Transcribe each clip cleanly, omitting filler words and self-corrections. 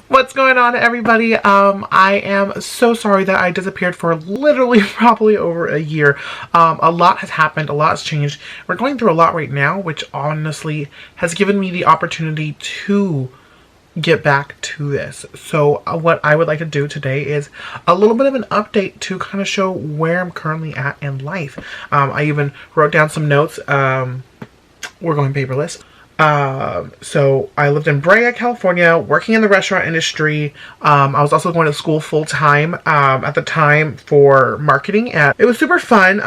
What's going on, everybody? I am so sorry that I disappeared for literally probably over a year. A lot has happened, a lot has changed. We're going through a lot right now, which honestly has given me the opportunity to get back to this. So what I would like to do today is a little bit of an update to kind of show where I'm currently at in life. I even wrote down some notes. We're going paperless. So I lived in Brea, California, working in the restaurant industry. I was also going to school full time, at the time for marketing, and it was super fun.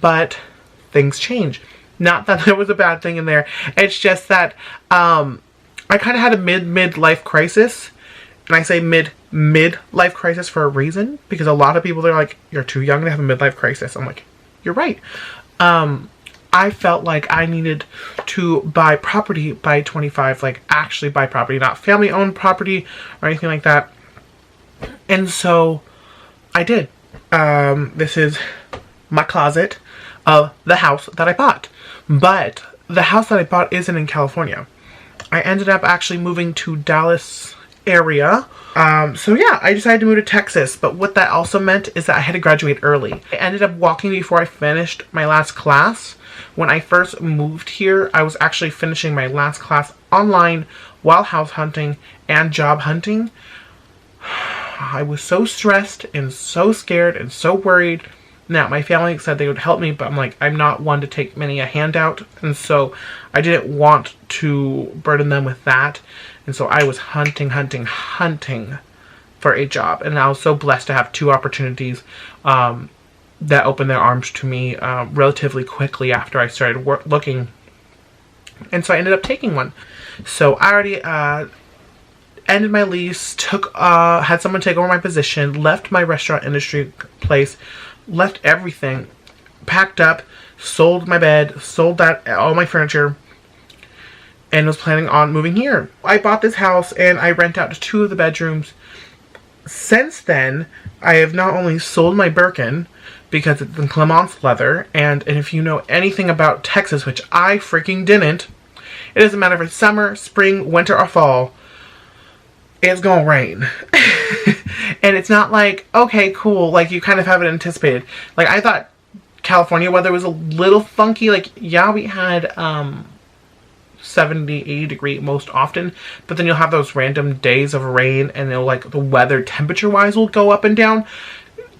But things change. Not that there was a bad thing in there. It's just that, I kind of had a mid-life crisis. And I say mid-life crisis for a reason, because a lot of people are like, you're too young to have a midlife crisis. I'm like, you're right. I felt like I needed to buy property by 25, like actually buy property, not family-owned property or anything like that. And so I did. This is my closet of the house that I bought. But the house that I bought isn't in California. I ended up actually moving to Dallas area. So yeah, I decided to move to Texas, but what that also meant is that I had to graduate early. I ended up walking before I finished my last class. When I first moved here, I was actually finishing my last class online while house hunting and job hunting. I was so stressed and so scared and so worried. Now, my family said they would help me, but I'm like, I'm not one to take many a handout, and so I didn't want to burden them with that. And so I was hunting for a job, and I was so blessed to have two opportunities that opened their arms to me relatively quickly after I started looking. And so I ended up taking one. So I already ended my lease, had someone take over my position, left my restaurant industry place, left everything, packed up, sold my bed, sold all my furniture, and was planning on moving here. I bought this house and I rent out 2 of the bedrooms. Since then, I have not only sold my Birkin because it's in Clemence leather, and if you know anything about Texas, which I freaking didn't, it doesn't matter if it's summer, spring, winter, or fall, it's gonna rain. And it's not like, okay, cool, like you kind of have it anticipated. Like, I thought California weather was a little funky. Like, yeah, we had 70, 80 degree most often, but then you'll have those random days of rain, and it'll, like, the weather temperature wise will go up and down.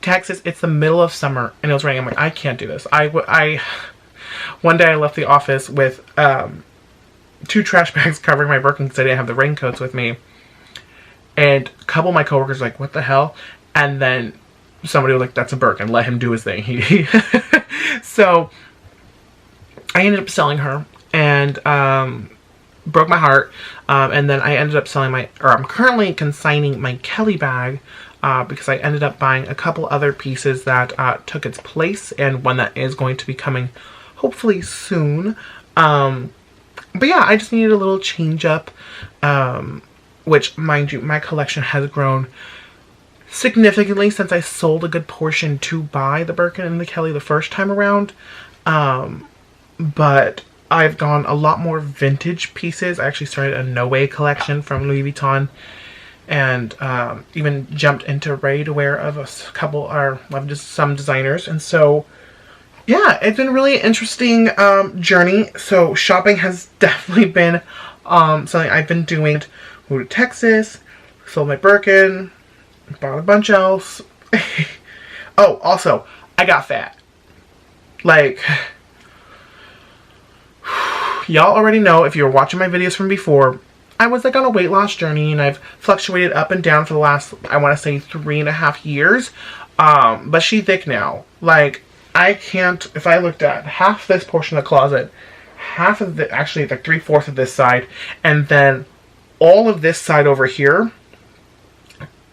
Texas, it's the middle of summer and it was raining. I'm like, I can't do this. One day I left the office with 2 trash bags covering my Birkin because I didn't have the raincoats with me. And a couple of my coworkers were like, what the hell? And then somebody was like, that's a Birkin, let him do his thing. So I ended up selling her, and broke my heart. And then I ended up I'm currently consigning my Kelly bag, because I ended up buying a couple other pieces that took its place, and one that is going to be coming hopefully soon. But yeah, I just needed a little change up, which, mind you, my collection has grown significantly since I sold a good portion to buy the Birkin and the Kelly the first time around. But I've gone a lot more vintage pieces. I actually started a No Way collection from Louis Vuitton, and even jumped into ready-to-wear of just some designers. And so yeah, it's been a really interesting journey. So shopping has definitely been something I've been doing. Moved to Texas, sold my Birkin, bought a bunch else. Oh, also, I got fat. Like, y'all already know, if you were watching my videos from before, I was like on a weight loss journey, and I've fluctuated up and down for the last, I want to say, 3.5 years. But she's thick now. Like, I can't, if I looked at half this portion of the closet, half of the, actually like 3/4 of this side, and then all of this side over here,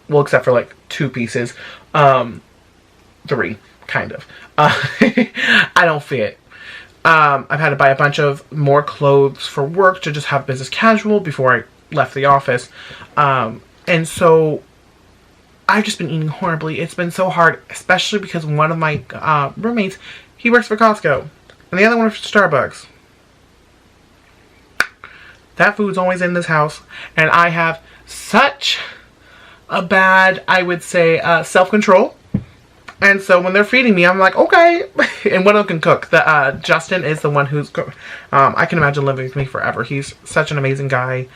well, except for like 2 pieces, 3, kind of, I don't fit. I've had to buy a bunch of more clothes for work to just have business casual before I left the office. And so I've just been eating horribly. It's been so hard, especially because one of my roommates, he works for Costco, and the other one works for Starbucks. That food's always in this house, and I have such a bad, I would say, self-control. And so when they're feeding me, I'm like, okay. And one of them can cook. Justin is the one who's I can imagine living with me forever. He's such an amazing guy.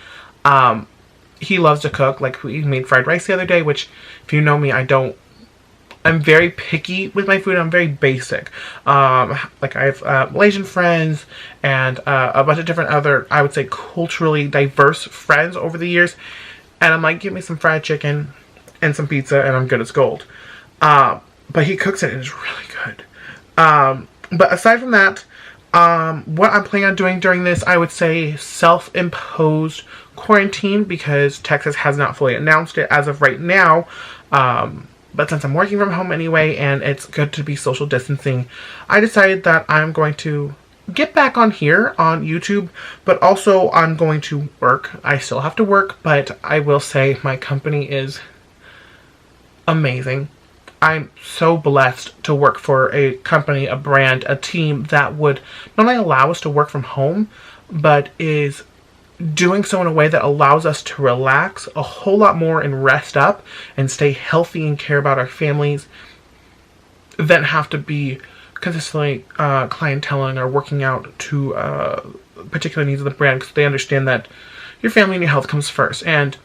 He loves to cook. Like, he made fried rice the other day, which, if you know me, I'm very picky with my food. I'm very basic. Like, I have Malaysian friends and a bunch of different other, I would say, culturally diverse friends over the years. And I'm like, give me some fried chicken and some pizza and I'm good as gold. But he cooks it and it's really good. But aside from that, what I'm planning on doing during this, I would say self-imposed quarantine, because Texas has not fully announced it as of right now. But since I'm working from home anyway, and it's good to be social distancing, I decided that I'm going to get back on here on YouTube, but also I'm going to work. I still have to work, but I will say my company is amazing. I'm so blessed to work for a company, a brand, a team that would not only allow us to work from home, but is doing so in a way that allows us to relax a whole lot more and rest up and stay healthy and care about our families than have to be consistently clienteling or working out to particular needs of the brand, because they understand that your family and your health comes first, and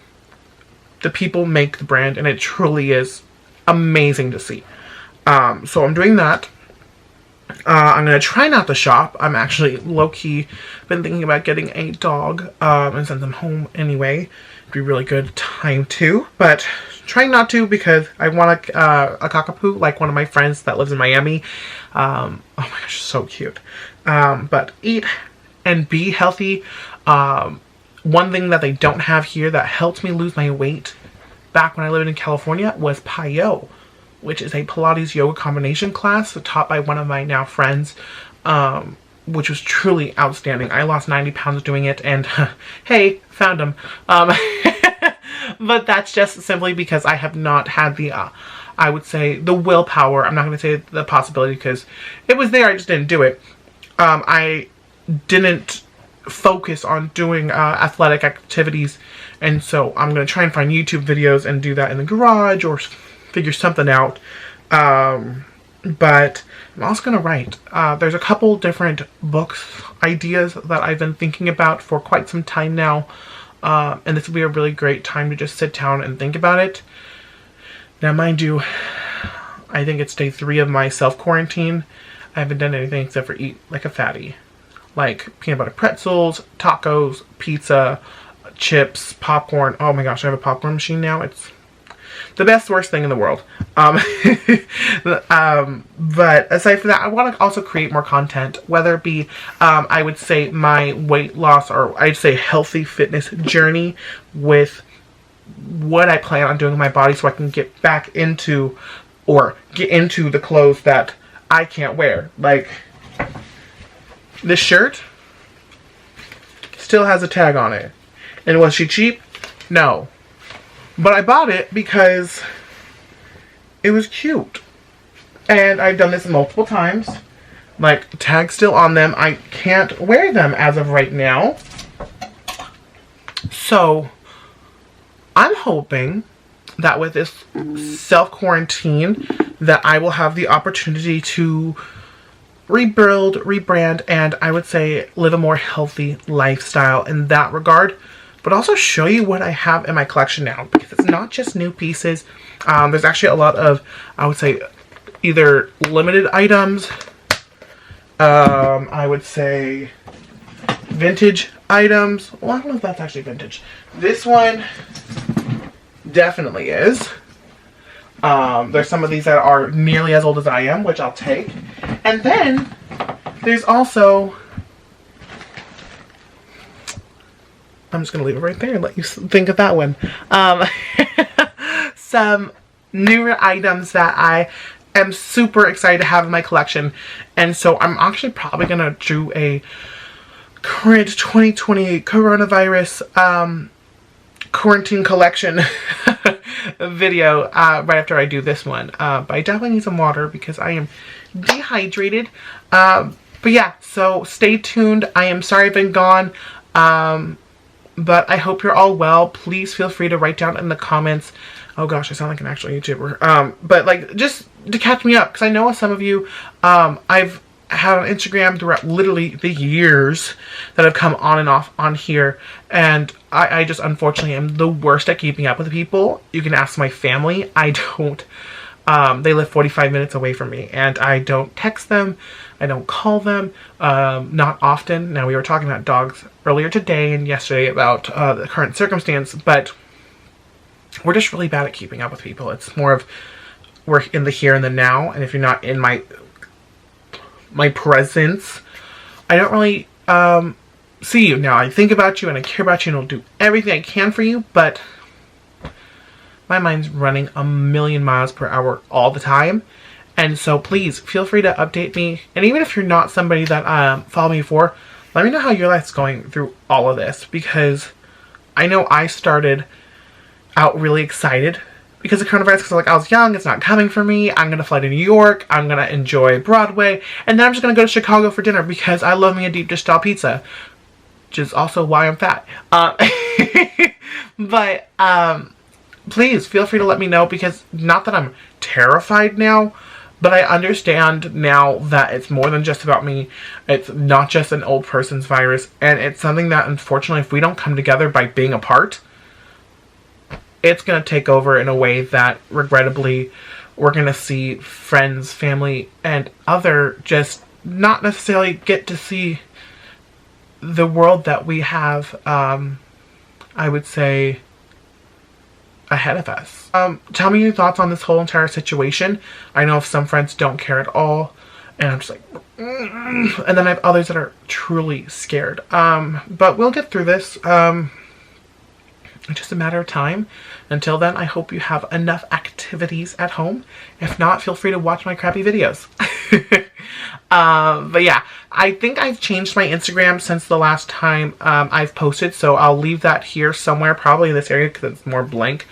the people make the brand, and it truly is amazing to see. So I'm doing that. I'm going to try not to shop. I'm actually low-key been thinking about getting a dog and send them home anyway. It'd be a really good time too, but trying not to, because I want a cockapoo, like one of my friends that lives in Miami. Oh my gosh, so cute. But eat and be healthy. One thing that they don't have here that helped me lose my weight back when I lived in California was Payo, which is a Pilates yoga combination class taught by one of my now friends, which was truly outstanding. I lost 90 pounds doing it, and hey, found them. But that's just simply because I have not had the, I would say, the willpower. I'm not going to say the possibility, because it was there, I just didn't do it. I didn't focus on doing athletic activities, and so I'm going to try and find YouTube videos and do that in the garage or figure something out. But I'm also going to write. There's a couple different books ideas that I've been thinking about for quite some time now, and this will be a really great time to just sit down and think about it. Now, mind you, I think it's day 3 of my self-quarantine. I haven't done anything except for eat like a fatty. Like peanut butter pretzels, tacos, pizza, chips, popcorn. Oh my gosh, I have a popcorn machine now. It's the best, worst thing in the world. But aside from that, I want to also create more content, whether it be, I would say, my weight loss, or I'd say healthy fitness journey with what I plan on doing with my body, so I can get back into, or get into the clothes that I can't wear. Like, this shirt still has a tag on it. And was she cheap? No. But I bought it because it was cute. And I've done this multiple times. Like, tag's still on them. I can't wear them as of right now. So, I'm hoping that with this self-quarantine, that I will have the opportunity to rebuild, rebrand, and I would say live a more healthy lifestyle in that regard. But also show you what I have in my collection now, because it's not just new pieces. There's actually a lot of, I would say, either limited items, I would say vintage items. Well, I don't know if that's actually vintage. This one definitely is. There's some of these that are nearly as old as I am, which I'll take. And then there's also, I'm just going to leave it right there and let you think of that one. Some newer items that I am super excited to have in my collection. And so I'm actually probably going to do a current 2020 coronavirus quarantine collection video right after I do this one. But I definitely need some water because I am dehydrated. But yeah, so stay tuned. I am sorry I've been gone. But I hope you're all well. Please feel free to write down in the comments Oh gosh, I sound like an actual YouTuber. But like, just to catch me up, because I know some of you, I've had on Instagram throughout literally the years that have come on and off on here, and I just unfortunately am the worst at keeping up with people. You can ask my family. I don't. They live 45 minutes away from me, and I don't text them. I don't call them, not often. Now, we were talking about dogs earlier today and yesterday about the current circumstance, but we're just really bad at keeping up with people. It's more of, we're in the here and the now, and if you're not in my presence, I don't really see you. Now, I think about you and I care about you and I'll do everything I can for you, but my mind's running a million miles per hour all the time. And so please feel free to update me. And even if you're not somebody that follow me before, let me know how your life's going through all of this, because I know I started out really excited because of coronavirus, because like, I was young, it's not coming for me, I'm gonna fly to New York, I'm gonna enjoy Broadway, and then I'm just gonna go to Chicago for dinner because I love me a deep dish style pizza, which is also why I'm fat. But please feel free to let me know, because not that I'm terrified now, but I understand now that it's more than just about me. It's not just an old person's virus, and it's something that, unfortunately, if we don't come together by being apart, it's going to take over in a way that, regrettably, we're going to see friends, family, and other just not necessarily get to see the world that we have, I would say, ahead of us. Tell me your thoughts on this whole entire situation. I know some friends don't care at all, and I'm just like, and then I have others that are truly scared. But we'll get through this. It's just a matter of time. Until then, I hope you have enough activities at home. If not, feel free to watch my crappy videos. But yeah, I think I've changed my Instagram since the last time I've posted, so I'll leave that here somewhere, probably in this area because it's more blank.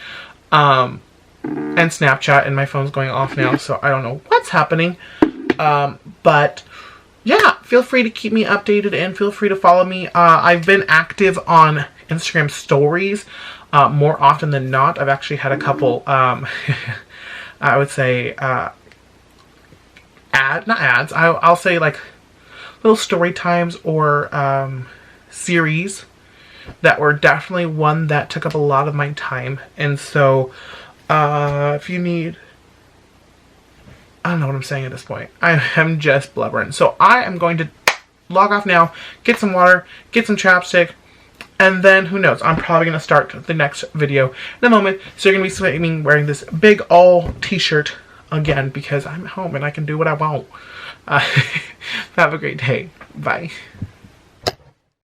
And Snapchat, and my phone's going off now, so I don't know what's happening. But yeah, feel free to keep me updated and feel free to follow me. I've been active on Instagram stories more often than not. I've actually had a couple, I would say, not ads, I'll say like little story times or series that were definitely one that took up a lot of my time. And so if you need, I don't know what I'm saying at this point. I am just blubbering. So I am going to log off now, get some water, get some chapstick, and then who knows, I'm probably going to start the next video in a moment. So you're going to be seeing me wearing this big all t-shirt again because I'm at home and I can do what I want. Have a great day. Bye.